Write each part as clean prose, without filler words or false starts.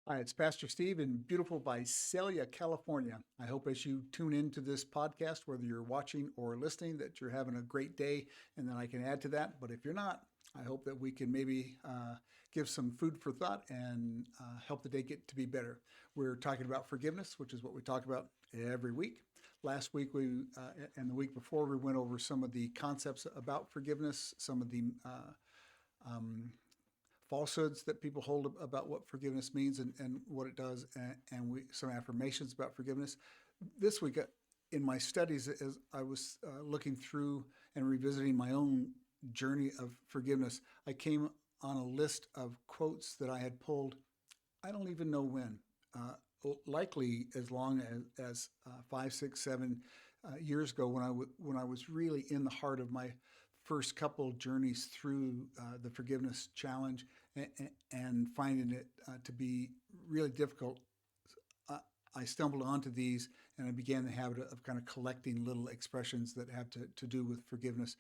Hi, it's Pastor Steve in beautiful Visalia, California. I hope as you tune into this podcast, whether you're watching or listening, that you're having a great day and that I can add to that. But if you're not, I hope that we can maybe give some food for thought and help the day get to be better. We're talking about forgiveness, which is what we talk about every week. Last week and the week before, we went over some of the concepts about forgiveness, some of the um, falsehoods that people hold about what forgiveness means and what it does, and some affirmations about forgiveness. This week, in my studies, as I was looking through and revisiting my own journey of forgiveness, I came on a list of quotes that I had pulled. I don't even know when. Likely as long as 5, 6, 7 years ago, when I was really in the heart of my first couple journeys through the forgiveness challenge, and finding it to be really difficult. uh, I stumbled onto these and I began the habit of kind of collecting little expressions that have to do with forgiveness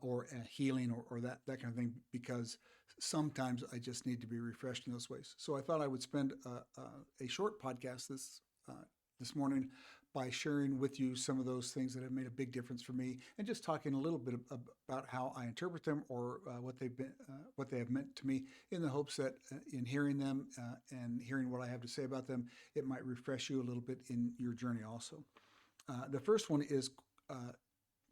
or healing or that kind of thing, because sometimes I just need to be refreshed in those ways. So I thought I would spend a short podcast this morning by sharing with you some of those things that have made a big difference for me, and just talking a little bit about how I interpret them, or what they have meant to me, in the hopes that in hearing them and hearing what I have to say about them, it might refresh you a little bit in your journey also. The first one is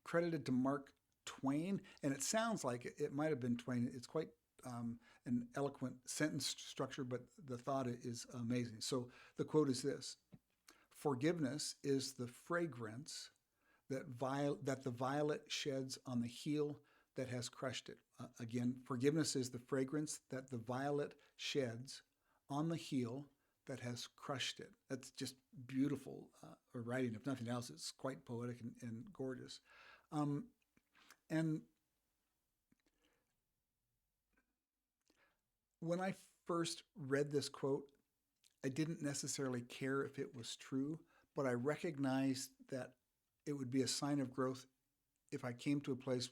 credited to Mark Twain, and it sounds like it might have been Twain. It's quite an eloquent sentence structure, but the thought is amazing. So the quote is this: "Forgiveness is the fragrance that the violet sheds on the heel that has crushed it." Again, forgiveness is the fragrance that the violet sheds on the heel that has crushed it. That's just beautiful writing. If nothing else, it's quite poetic and gorgeous. Um, and when I first read this quote, I didn't necessarily care if it was true, but I recognized that it would be a sign of growth if I came to a place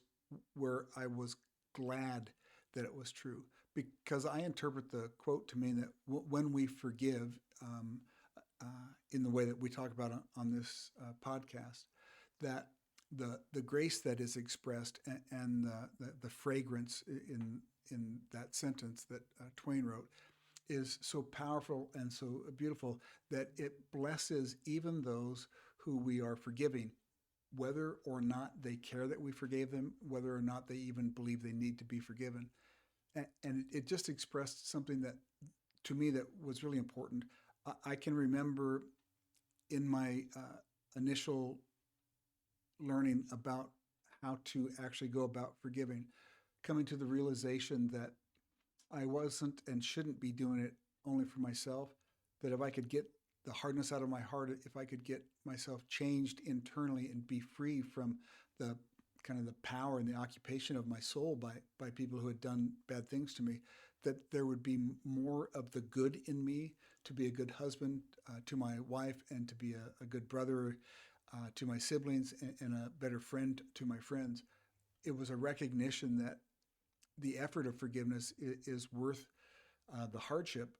where I was glad that it was true, because I interpret the quote to mean that when we forgive, uh, in the way that we talk about on this podcast, that the grace that is expressed, and the fragrance in that sentence that Twain wrote, is so powerful and so beautiful that it blesses even those who we are forgiving, whether or not they care that we forgave them, whether or not they even believe they need to be forgiven. And it just expressed something that, to me, that was really important. I can remember in my initial learning about how to actually go about forgiving, coming to the realization that I wasn't and shouldn't be doing it only for myself, that if I could get the hardness out of my heart, if I could get myself changed internally and be free from the kind of the power and the occupation of my soul by people who had done bad things to me, that there would be more of the good in me to be a good husband to my wife, and to be a good brother to my siblings, and a better friend to my friends. It was a recognition that the effort of forgiveness is worth the hardship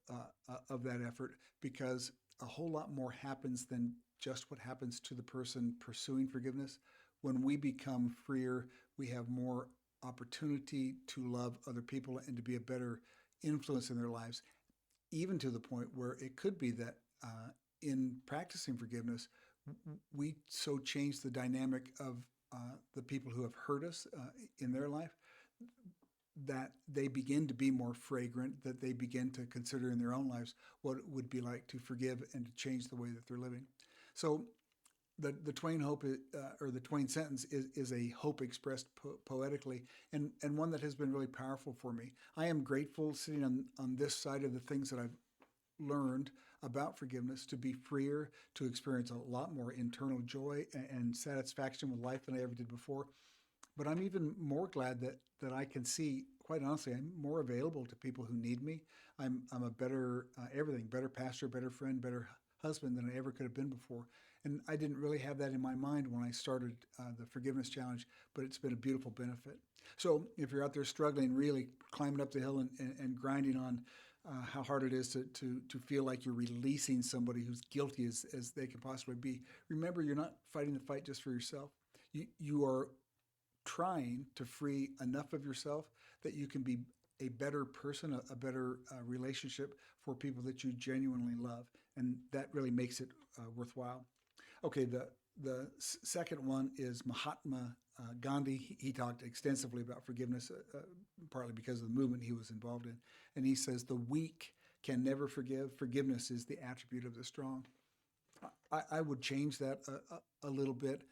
of that effort, because a whole lot more happens than just what happens to the person pursuing forgiveness. When we become freer, we have more opportunity to love other people and to be a better influence in their lives, even to the point where it could be that in practicing forgiveness, we so change the dynamic of the people who have hurt us in their life, that they begin to be more fragrant, that they begin to consider in their own lives what it would be like to forgive and to change the way that they're living. So the Twain hope, or the Twain sentence, is a hope expressed poetically, and one that has been really powerful for me. I am grateful, sitting on this side of the things that I've learned about forgiveness, to be freer, to experience a lot more internal joy and satisfaction with life than I ever did before. But I'm even more glad that I can see, quite honestly, I'm more available to people who need me. I'm a better everything, better pastor, better friend, better husband than I ever could have been before. And I didn't really have that in my mind when I started the forgiveness challenge, but it's been a beautiful benefit. So if you're out there struggling, really climbing up the hill and grinding on how hard it is to feel like you're releasing somebody who's guilty as they can possibly be. Remember, you're not fighting the fight just for yourself. You are trying to free enough of yourself that you can be a better person, a better relationship for people that you genuinely love, and that really makes it worthwhile. Okay, the second one is Mahatma Gandhi. He talked extensively about forgiveness, partly because of the movement he was involved in, and he says the weak can never forgive. Forgiveness is the attribute of the strong. I would change that a little bit.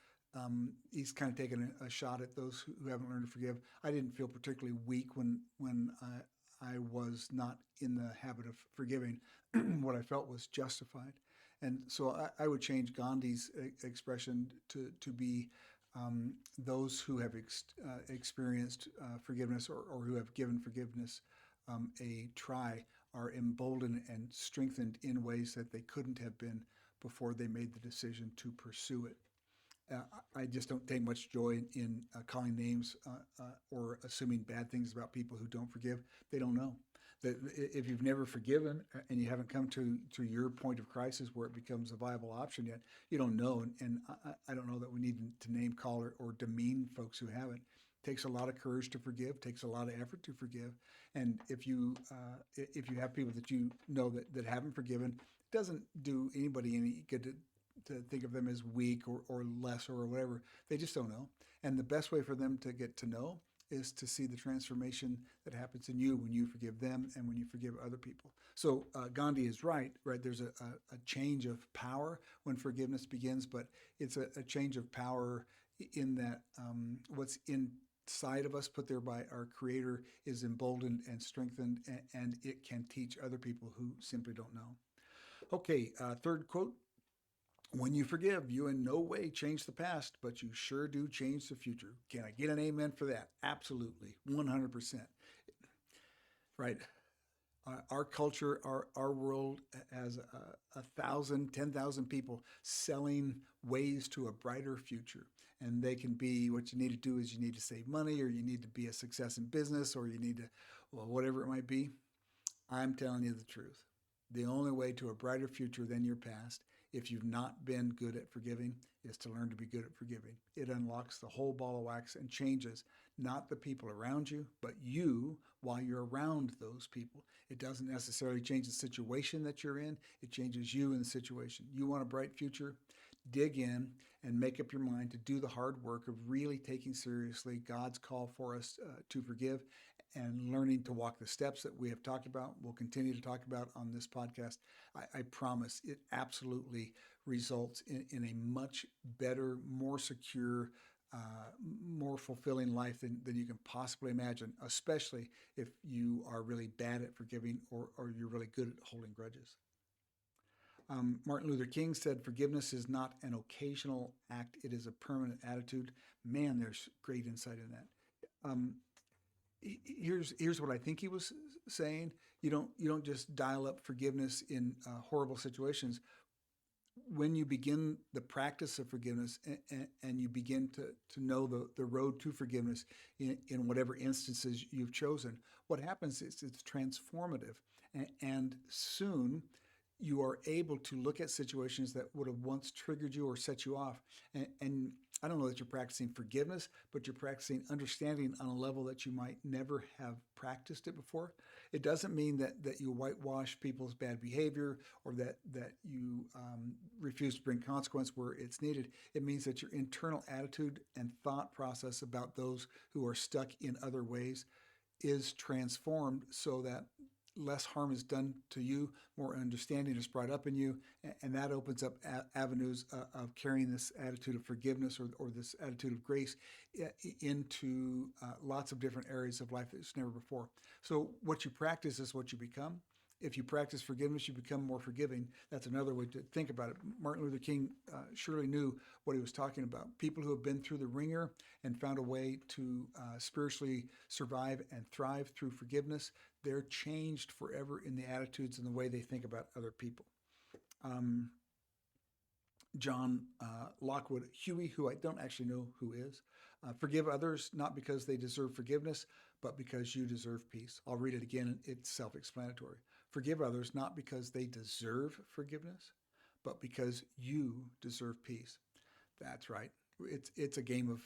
He's kind of taken a shot at those who haven't learned to forgive. I didn't feel particularly weak when I was not in the habit of forgiving. What I felt was justified. And so I would change Gandhi's expression to be those who have experienced forgiveness or who have given forgiveness a try are emboldened and strengthened in ways that they couldn't have been before they made the decision to pursue it. I just don't take much joy in calling names or assuming bad things about people who don't forgive. They don't know. That if you've never forgiven and you haven't come to your point of crisis where it becomes a viable option yet, you don't know. And I don't know that we need to name call or demean folks who haven't. It takes a lot of courage to forgive, takes a lot of effort to forgive. And if you have people that you know that haven't forgiven, it doesn't do anybody any good to think of them as weak or less or whatever. They just don't know. And the best way for them to get to know is to see the transformation that happens in you when you forgive them and when you forgive other people. So Gandhi is right? There's a change of power when forgiveness begins, but it's a change of power in that what's inside of us, put there by our Creator, is emboldened and strengthened, and it can teach other people who simply don't know. Okay, third quote. When you forgive, you in no way change the past, but you sure do change the future. Can I get an amen for that? Absolutely, 100%. Right. Our culture, our world has 1,000, 10,000 people selling ways to a brighter future. And they can be, what you need to do is you need to save money, or you need to be a success in business, or you need to, well, whatever it might be. I'm telling you the truth. The only way to a brighter future than your past, if you've not been good at forgiving, is to learn to be good at forgiving. It unlocks the whole ball of wax and changes not the people around you, but you while you're around those people. It doesn't necessarily change the situation that you're in. It changes you in the situation. You want a bright future? Dig in and make up your mind to do the hard work of really taking seriously God's call for us to forgive and learning to walk the steps that we have talked about, we'll continue to talk about on this podcast. I promise it absolutely results in a much better, more secure, more fulfilling life than you can possibly imagine, especially if you are really bad at forgiving or you're really good at holding grudges. Martin Luther King said, forgiveness is not an occasional act, it is a permanent attitude. Man, there's great insight in that. Here's what I think he was saying. You don't just dial up forgiveness in horrible situations. When you begin the practice of forgiveness and you begin to know the road to forgiveness in whatever instances you've chosen, what happens is it's transformative. And soon you are able to look at situations that would have once triggered you or set you off. And I don't know that you're practicing forgiveness, but you're practicing understanding on a level that you might never have practiced it before. It doesn't mean that you whitewash people's bad behavior or that you refuse to bring consequence where it's needed. It means that your internal attitude and thought process about those who are stuck in other ways is transformed so that less harm is done to you, more understanding is brought up in you, and that opens up avenues of carrying this attitude of forgiveness or this attitude of grace into lots of different areas of life that's never before. So what you practice is what you become. If you practice forgiveness, you become more forgiving. That's another way to think about it. Martin Luther King surely knew what he was talking about. People who have been through the ringer and found a way to spiritually survive and thrive through forgiveness, they're changed forever in the attitudes and the way they think about other people. John Lockwood Huey, who I don't actually know who is, forgive others not because they deserve forgiveness, but because you deserve peace. I'll read it again. It's self-explanatory. Forgive others not because they deserve forgiveness, but because you deserve peace. That's right. It's a game of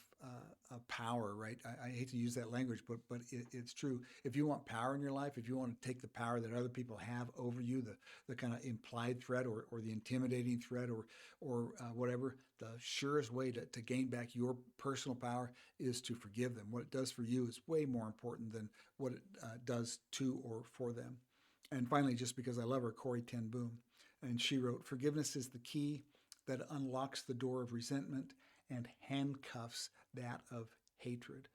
power, right? I hate to use that language, but it's true. If you want power in your life, if you want to take the power that other people have over you, the kind of implied threat or the intimidating threat or whatever, the surest way to gain back your personal power is to forgive them. What it does for you is way more important than what it does to or for them. And finally, just because I love her, Corrie ten Boom, and she wrote, "Forgiveness is the key that unlocks the door of resentment and handcuffs that of hatred."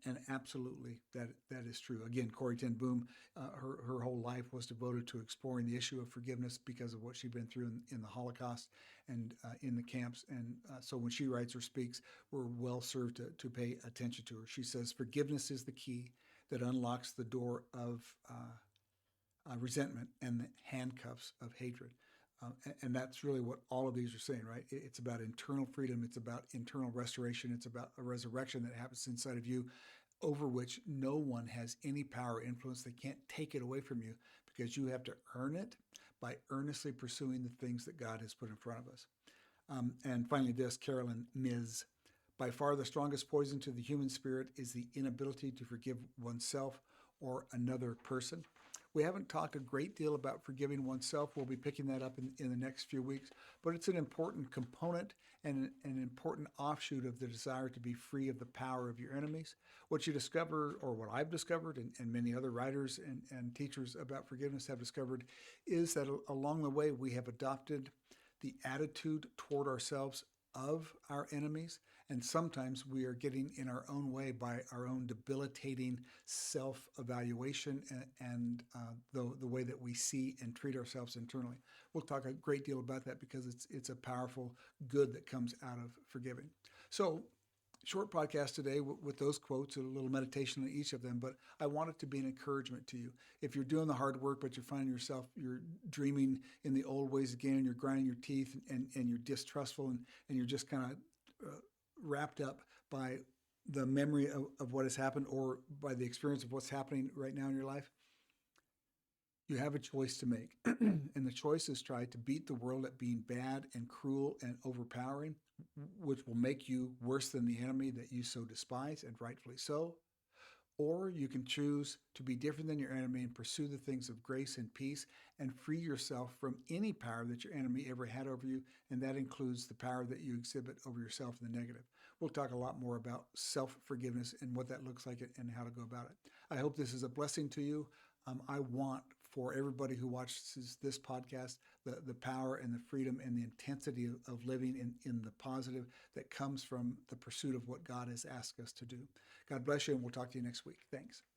And absolutely, that is true. Again, Corrie ten Boom, her whole life was devoted to exploring the issue of forgiveness because of what she'd been through in the Holocaust and in the camps. And so when she writes or speaks, we're well served to pay attention to her. She says, "Forgiveness is the key that unlocks the door of resentment and the handcuffs of hatred." And that's really what all of these are saying, right? It's about internal freedom. It's about internal restoration. It's about a resurrection that happens inside of you over which no one has any power or influence. They can't take it away from you because you have to earn it by earnestly pursuing the things that God has put in front of us. And finally, this, Carolyn Ms. By far the strongest poison to the human spirit is the inability to forgive oneself or another person. We haven't talked a great deal about forgiving oneself. We'll be picking that up in the next few weeks, but it's an important component and an important offshoot of the desire to be free of the power of your enemies. What you discover, or what I've discovered, and many other writers and teachers about forgiveness have discovered, is that along the way we have adopted the attitude toward ourselves of our enemies, and sometimes we are getting in our own way by our own debilitating self-evaluation and the way that we see and treat ourselves internally. We'll talk a great deal about that because it's a powerful good that comes out of forgiving. So, short podcast today with those quotes, a little meditation on each of them, but I want it to be an encouragement to you. If you're doing the hard work, but you're finding yourself, you're dreaming in the old ways again, and you're grinding your teeth and you're distrustful and you're just kind of wrapped up by the memory of what has happened or by the experience of what's happening right now in your life, you have a choice to make. And the choice is try to beat the world at being bad and cruel and overpowering, which will make you worse than the enemy that you so despise, and rightfully so. Or you can choose to be different than your enemy and pursue the things of grace and peace and free yourself from any power that your enemy ever had over you, and that includes the power that you exhibit over yourself in the negative. We'll talk a lot more about self-forgiveness and what that looks like and how to go about it. I hope this is a blessing to you. I want for everybody who watches this podcast the power and the freedom and the intensity of living in the positive that comes from the pursuit of what God has asked us to do. God bless you, and we'll talk to you next week. Thanks.